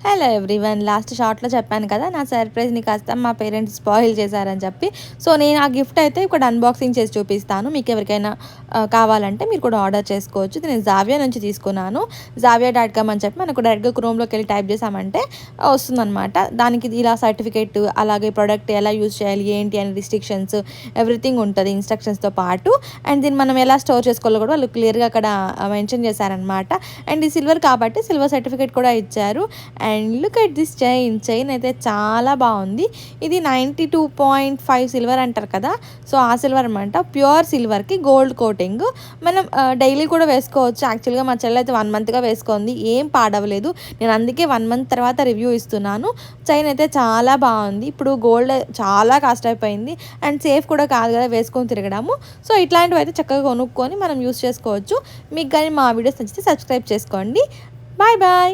Hello everyone, last షార్ట్లో చెప్పాను కదా నా సర్ప్రైజ్ని కాస్త మా పేరెంట్స్ స్పాయిల్ చేశారని చెప్పి. సో నేను ఆ గిఫ్ట్ అయితే ఇక్కడ అన్బాక్సింగ్ చేసి చూపిస్తాను. మీకు ఎవరికైనా కావాలంటే మీరు కూడా ఆర్డర్ చేసుకోవచ్చు. ఇది నేను జావియా నుంచి తీసుకున్నాను. Zavia.com అని చెప్పి మనకు డైరెక్ట్గా క్రోమ్లోకి వెళ్ళి టైప్ చేసామంటే వస్తుందన్నమాట. దానికి ఇలా సర్టిఫికేట్, అలాగే ప్రోడక్ట్ ఎలా యూజ్ చేయాలి ఏంటి అని రిస్ట్రిక్షన్స్ ఎవ్రీథింగ్ ఉంటుంది ఇన్స్ట్రక్షన్స్తో పాటు. అండ్ దీన్ని మనం ఎలా స్టోర్ చేసుకోవాలో కూడా వాళ్ళు క్లియర్గా అక్కడ మెన్షన్ చేశారనమాట. అండ్ ఈ సిల్వర్ కాబట్టి సిల్వర్ సర్టిఫికేట్ కూడా ఇచ్చారు. And look at this chain అయితే చాలా బాగుంది. ఇది 92.5 సిల్వర్ అంటారు కదా, సో ఆ సిల్వర్ అనమాట. ప్యూర్ సిల్వర్కి గోల్డ్ కోటింగ్. మనం డైలీ కూడా వేసుకోవచ్చు. యాక్చువల్గా మా చెల్లి అయితే 1 మంత్గా వేసుకుంది, ఏం పాడవలేదు. నేను అందుకే 1 మంత్ తర్వాత రివ్యూ ఇస్తున్నాను. చైన్ అయితే చాలా బాగుంది. ఇప్పుడు గోల్డ్ చాలా కాస్ట్ అయిపోయింది అండ్ సేఫ్ కూడా కాదు కదా వేసుకొని తిరగడము. సో ఇట్లాంటివి అయితే చక్కగా కొనుక్కొని మనం యూస్ చేసుకోవచ్చు. మీకు కానీ మా వీడియోస్ నచ్చితే సబ్స్క్రైబ్ చేసుకోండి. Bye bye.